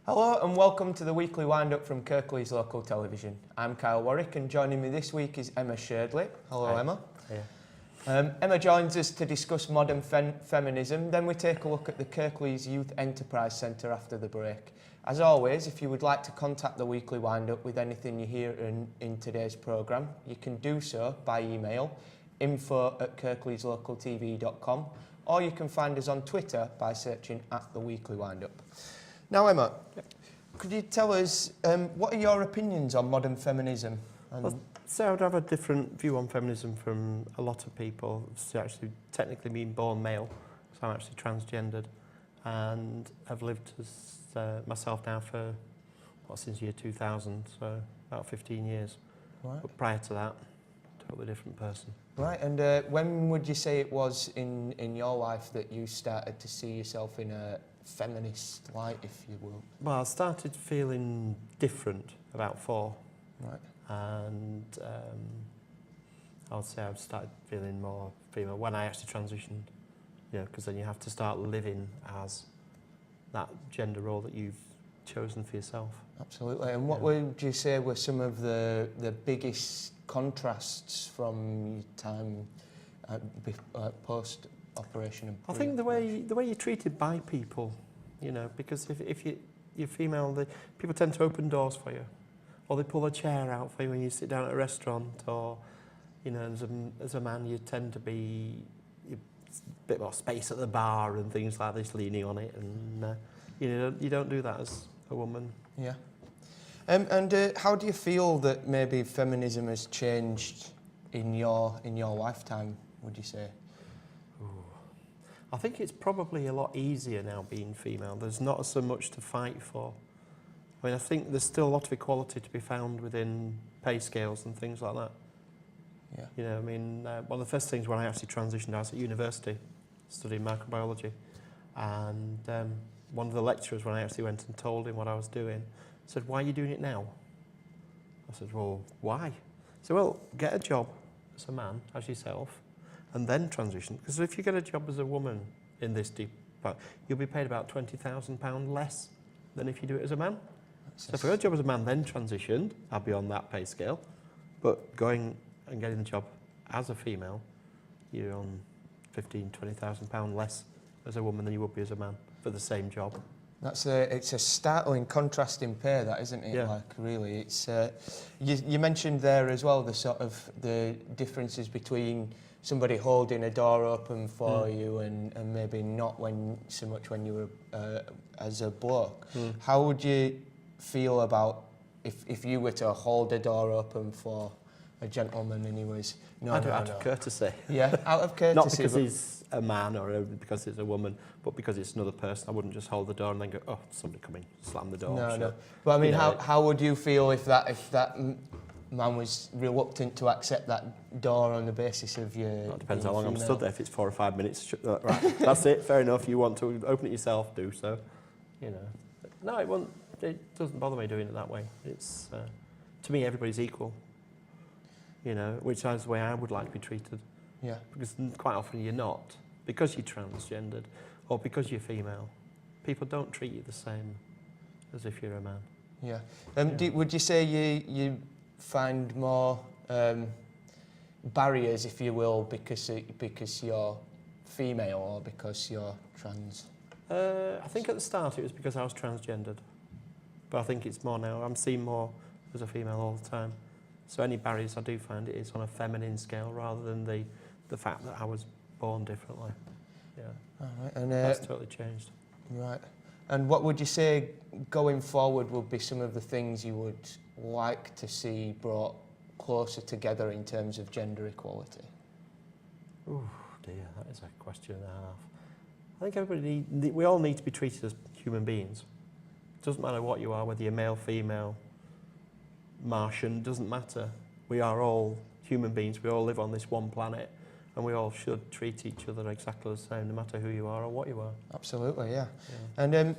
Hello and welcome to the weekly wind-up from Kirklees Local Television. I'm Kyle Warwick and joining me this week is Emma Sherdley. Hello. Hi. Emma. Yeah. Emma joins us to discuss modern feminism, then we take a look at the Kirklees Youth Enterprise Centre after the break. As always, if you would like to contact the weekly wind-up with anything you hear in today's programme, you can do so by email info@kirkleeslocaltv.com, or you can find us on Twitter by searching @the weekly wind-up. Now, Emma, could you tell us what are your opinions on modern feminism? So I would have a different view on feminism from a lot of people. So actually, technically being born male, so I'm actually transgendered, and I've lived as myself now for since year 2000, so about 15 years. Right. But prior to that, totally different person. Right, and when would you say it was in your life that you started to see yourself in a feminist light, if you will? Well, I started feeling different about 4. Right. And I would say I've started feeling more female when I actually transitioned, you know, because then you have to start living as that gender role that you've chosen for yourself. Absolutely. And what would you say were some of the biggest contrasts from your time post operation? And I think the way you're treated by people, you know, because if you're female, people tend to open doors for you, or they pull a chair out for you when you sit down at a restaurant, or, you know, as a man you tend to be a bit more space at the bar and things like this, leaning on it, and you don't do that as a woman. Yeah. And how do you feel that maybe feminism has changed in your lifetime, would you say? Ooh. I think it's probably a lot easier now being female. There's not so much to fight for. I mean, I think there's still a lot of equality to be found within pay scales and things like that. Yeah. You know, I mean, one of the first things when I actually transitioned, I was at university studying microbiology, and one of the lecturers, when I actually went and told him what I was doing, said, "Why are you doing it now?" I said, "Well, why?" He said, "Well, get a job as a man, as yourself, and then transition. Because if you get a job as a woman in this department, you'll be paid about £20,000 less than if you do it as a man. So if I got a job as a man, then transitioned, I'd be on that pay scale. But going and getting the job as a female, you're on £15,000, £20,000 less as a woman than you would be as a man for the same job." It's a startling contrast in pay, that, isn't it? Yeah. Like, really, it's you mentioned there as well the differences between somebody holding a door open for you and maybe not so much when you were as a bloke. How would you feel about if you were to hold a door open for a gentleman and he was out of courtesy. Yeah, out of courtesy. Not because he's a man or because he's a woman, but because it's another person. I wouldn't just hold the door and then go, "Oh, somebody come in, slam the door." No. But I mean, how would you feel if that man was reluctant to accept that door on the basis of your... Well, it depends how long I'm stood there. If it's 4 or 5 minutes, right, that's it, fair enough. You want to open it yourself, do so. You know. No, it doesn't bother me doing it that way. It's to me, everybody's equal. You know, which is the way I would like to be treated. Yeah. Because quite often you're not, because you're transgendered or because you're female. People don't treat you the same as if you're a man. Yeah. Would you say you find more barriers, if you will, because you're female or because you're trans? I think at the start it was because I was transgendered, but I think it's more now. I'm seen more as a female all the time. So any barriers I do find, it is on a feminine scale rather than the fact that I was born differently. Yeah. All right. And that's totally changed. Right. And what would you say going forward would be some of the things you would like to see brought closer together in terms of gender equality? Oh dear, that is a question and a half. I think we all need to be treated as human beings. It doesn't matter what you are, whether you're male, female, Martian, doesn't matter. We are all human beings. We all live on this one planet, and we all should treat each other exactly the same, no matter who you are or what you are. Absolutely, yeah. And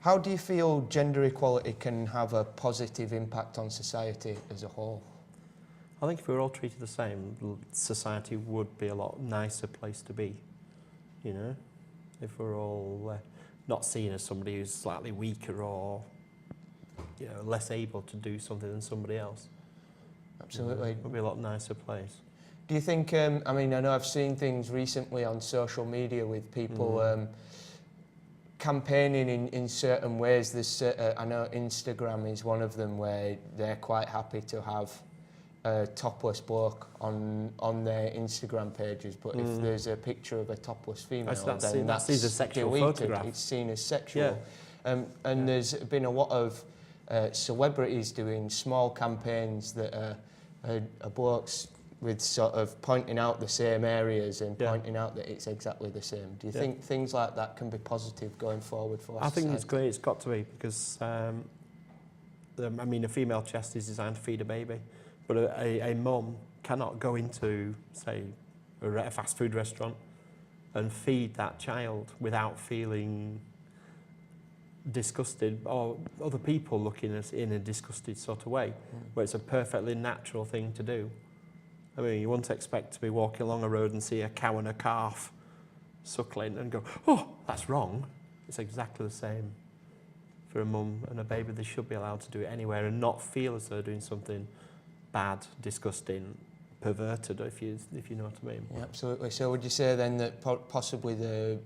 how do you feel gender equality can have a positive impact on society as a whole? I think if we were all treated the same, society would be a lot nicer place to be. You know, if we're all not seen as somebody who's slightly weaker or, you know, less able to do something than somebody else. Absolutely. It would be a lot nicer place. Do you think, I mean, I know I've seen things recently on social media with people campaigning in certain ways. There's, I know Instagram is one of them where they're quite happy to have a topless bloke on their Instagram pages, but if there's a picture of a topless female, then that's a sexual deleted. photograph. It's seen as sexual. Yeah. And there's been a lot of celebrities doing small campaigns that are blokes with sort of pointing out the same areas and pointing out that it's exactly the same. Do you think things like that can be positive going forward for us? I think it's great. It's got to be, because I mean, a female chest is designed to feed a baby, but a mum cannot go into, say, a fast food restaurant and feed that child without feeling disgusted, or other people looking at it in a disgusted sort of way, where it's a perfectly natural thing to do. I mean, you wouldn't expect to be walking along a road and see a cow and a calf suckling and go, oh, that's wrong. It's exactly the same for a mum and a baby. They should be allowed to do it anywhere and not feel as though they're doing something bad, disgusting, perverted, if you know what I mean. Yeah, absolutely. So would you say then that possibly the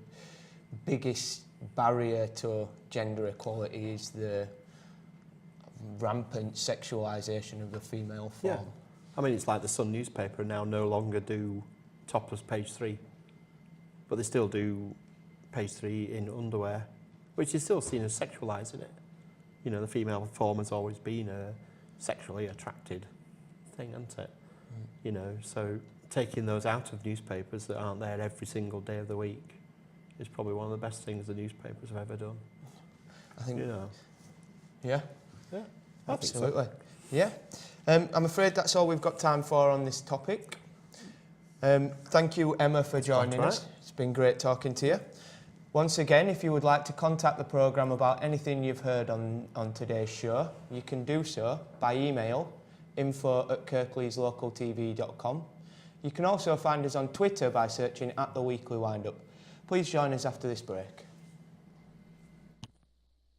biggest barrier to gender equality is the rampant sexualisation of the female form? Yeah. I mean, it's like the Sun newspaper now no longer do topless page 3, but they still do page 3 in underwear, which is still seen as sexualising it. You know, the female form has always been a sexually attracted thing, hasn't it? You know, so taking those out of newspapers that aren't there every single day of the week is probably one of the best things the newspapers have ever done. I think, you know. Yeah? Yeah, absolutely. Yeah. I'm afraid that's all we've got time for on this topic. Thank you, Emma, for joining us. It's been great talking to you. Once again, if you would like to contact the programme about anything you've heard on today's show, you can do so by email, info@kirkleeslocaltv.com. You can also find us on Twitter by searching @The Weekly Windup. Please join us after this break.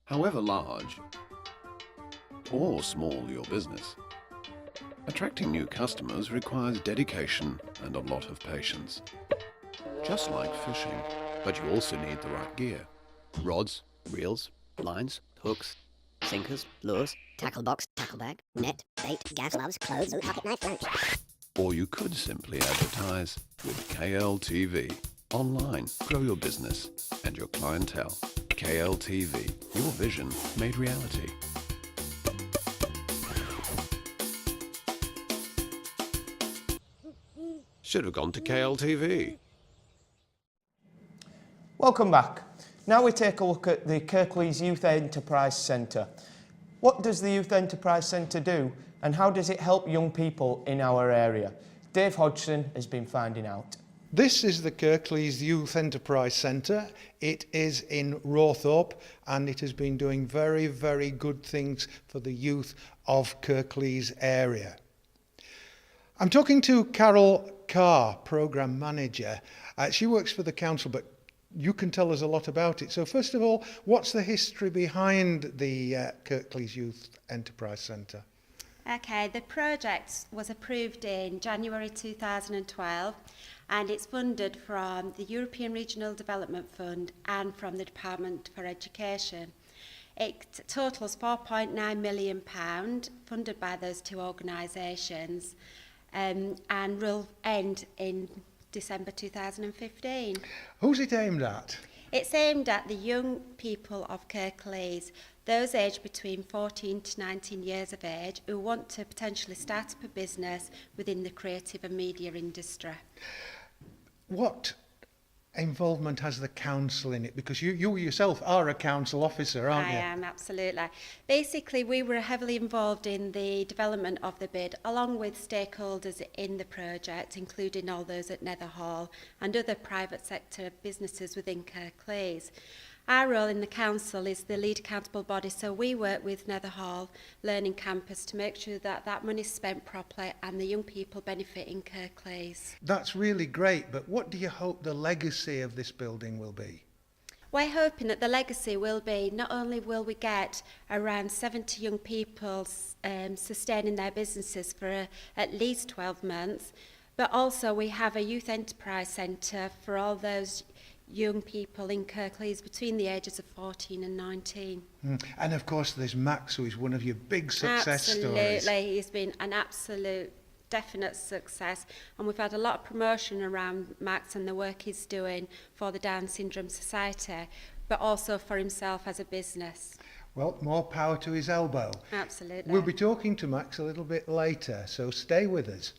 However large or small your business, attracting new customers requires dedication and a lot of patience. Just like fishing, but you also need the right gear. Rods, reels, lines, hooks, sinkers, lures, tackle box, tackle bag, net, bait, gas gloves, clothes, pocket knife, wrench. Or you could simply advertise with KLTV. Online, grow your business and your clientele. KLTV, your vision made reality. Should have gone to KLTV. Welcome back. Now we take a look at the Kirklees Youth Enterprise Centre. What does the Youth Enterprise Centre do, and how does it help young people in our area? Dave Hodgson has been finding out. This is the Kirklees Youth Enterprise Centre. It is in Rawthorpe, and it has been doing very, very good things for the youth of Kirklees area. I'm talking to Carol Carr, Programme Manager. She works for the council, but you can tell us a lot about it. So first of all, what's the history behind the Kirklees Youth Enterprise Centre? Okay, the project was approved in January 2012 and it's funded from the European Regional Development Fund and from the Department for Education. It totals £4.9 million funded by those two organisations and will end in December 2015. Who's it aimed at? It's aimed at the young people of Kirklees, those aged between 14 to 19 years of age who want to potentially start up a business within the creative and media industry. What involvement has the council in it? Because you yourself are a council officer, aren't you? I am, absolutely. Basically, we were heavily involved in the development of the bid, along with stakeholders in the project, including all those at Nether Hall and other private sector businesses within Kirklees. Our role in the council is the lead accountable body, so we work with Nether Hall Learning Campus to make sure that that money is spent properly and the young people benefit in Kirklees. That's really great, but what do you hope the legacy of this building will be? We're hoping that the legacy will be, not only will we get around 70 young people sustaining their businesses for at least 12 months, but also we have a youth enterprise centre for all those young people in Kirklees between the ages of 14 and 19. And of course there's Max, who is one of your big success stories. Absolutely, he's been an absolute definite success, and we've had a lot of promotion around Max and the work he's doing for the Down Syndrome Society, but also for himself as a business. Well, more power to his elbow. Absolutely. We'll be talking to Max a little bit later, so stay with us.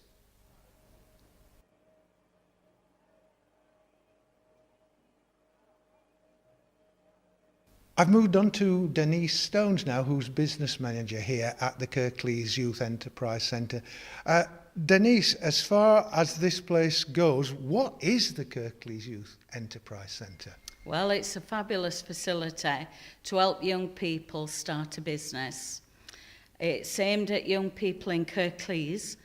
I've moved on to Denise Stones now, who's business manager here at the Kirklees Youth Enterprise Centre. Denise, as far as this place goes, what is the Kirklees Youth Enterprise Centre? Well, it's a fabulous facility to help young people start a business. It's aimed at young people in Kirklees,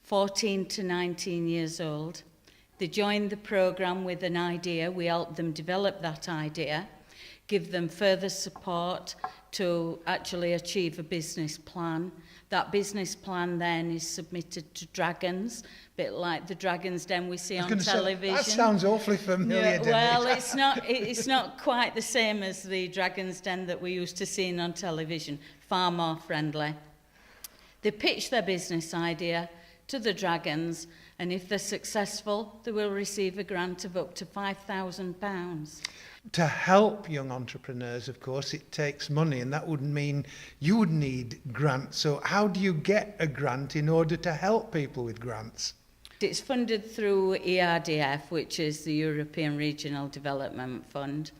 14 to 19 years old. They join the programme with an idea. We help them develop that idea, give them further support to actually achieve a business plan. That business plan then is submitted to Dragons, a bit like the Dragons Den we see on television. That sounds awfully familiar, Denise. Well, it's not quite the same as the Dragons Den that we used to see on television, far more friendly. They pitch their business idea to the Dragons, and if they're successful, they will receive a grant of up to £5,000. To help young entrepreneurs, of course, it takes money, and that would mean you would need grants. So how do you get a grant in order to help people with grants? It's funded through ERDF, which is the European Regional Development Fund.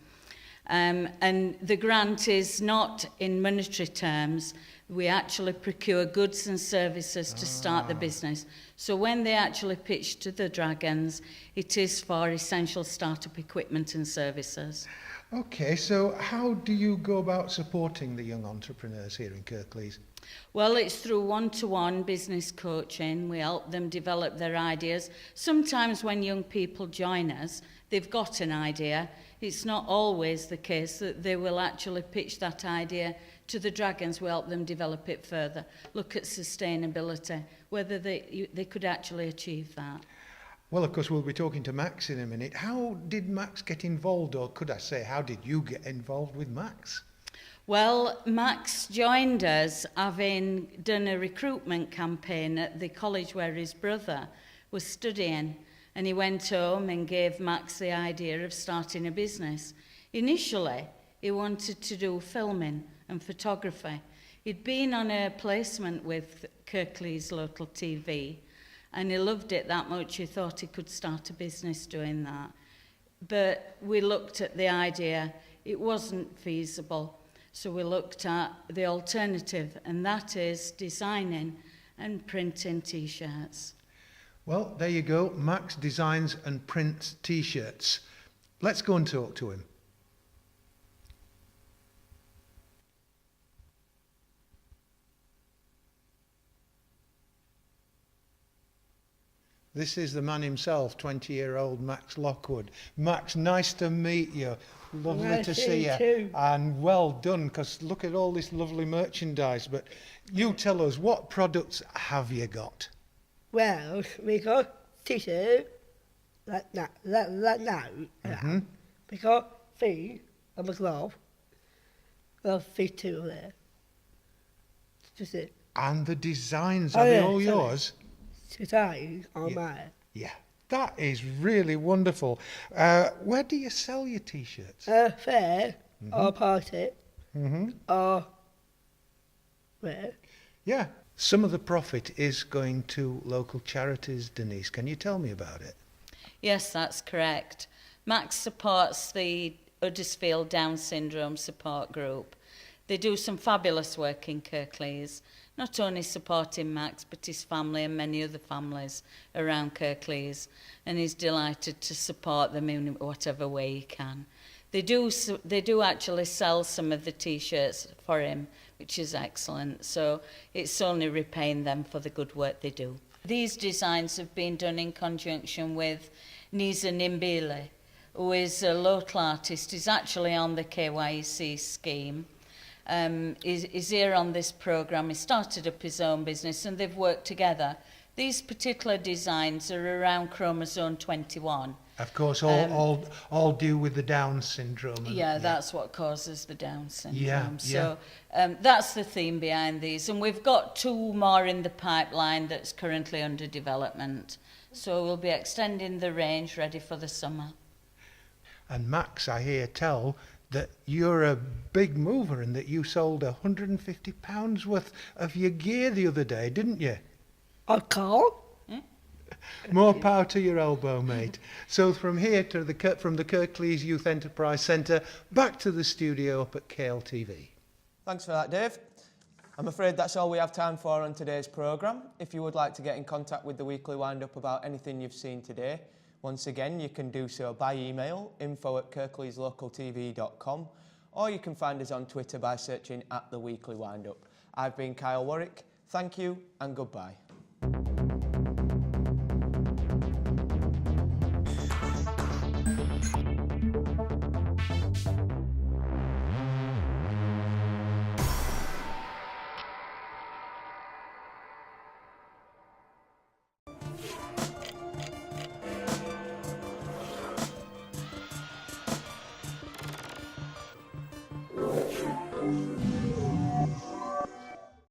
And the grant is not in monetary terms. We actually procure goods and services to start the business. So when they actually pitch to the Dragons, it is for essential startup equipment and services. Okay, so how do you go about supporting the young entrepreneurs here in Kirklees? Well, it's through one-to-one business coaching. We help them develop their ideas. Sometimes when young people join us, they've got an idea. It's not always the case that they will actually pitch that idea to the Dragons. We help them develop it further, look at sustainability, whether they could actually achieve that. Well, of course, we'll be talking to Max in a minute. How did Max get involved, or could I say, how did you get involved with Max? Well, Max joined us having done a recruitment campaign at the college where his brother was studying, and he went home and gave Max the idea of starting a business. Initially, he wanted to do filming and photography. He'd been on a placement with Kirklees Local TV, and he loved it that much he thought he could start a business doing that. But we looked at the idea, it wasn't feasible. So we looked at the alternative, and that is designing and printing T-shirts. Well, there you go. Max designs and prints T-shirts. Let's go and talk to him. This is the man himself, 20-year-old Max Lockwood. Max, nice to meet you. Lovely to see you. Too. And well done, because look at all this lovely merchandise. But you tell us, what products have you got? Well, we got tissue, like that now. We got feet on the glove. We got feet too there. Just it. And the designs, are they all yours? Today on mine. Yeah, that is really wonderful. Where do you sell your T-shirts? Fair or party or where? Yeah. Some of the profit is going to local charities, Denise. Can you tell me about it? Yes, that's correct. Max supports the Huddersfield Down Syndrome Support Group. They do some fabulous work in Kirklees, not only supporting Max, but his family and many other families around Kirklees, and he's delighted to support them in whatever way he can. They do actually sell some of the T-shirts for him, which is excellent, so it's only repaying them for the good work they do. These designs have been done in conjunction with Nisa Nimbili, who is a local artist, is actually on the KYC scheme. Is here on this programme. He started up his own business and they've worked together. These particular designs are around chromosome 21. Of course, all due with the Down syndrome. Yeah, that's what causes the Down syndrome. Yeah, so that's the theme behind these. And we've got 2 more in the pipeline that's currently under development. So we'll be extending the range ready for the summer. And Max, I hear tell that you're a big mover and that you sold £150 worth of your gear the other day, didn't you? I can't. More power to your elbow, mate. So from here to from the Kirklees Youth Enterprise Centre, back to the studio up at KLTV. Thanks for that, Dave. I'm afraid that's all we have time for on today's programme. If you would like to get in contact with the Weekly Wind-Up about anything you've seen today, once again, you can do so by email, info@kirkleeslocaltv.com, or you can find us on Twitter by searching @The Weekly Wind-Up. I've been Kyle Warwick. Thank you and goodbye.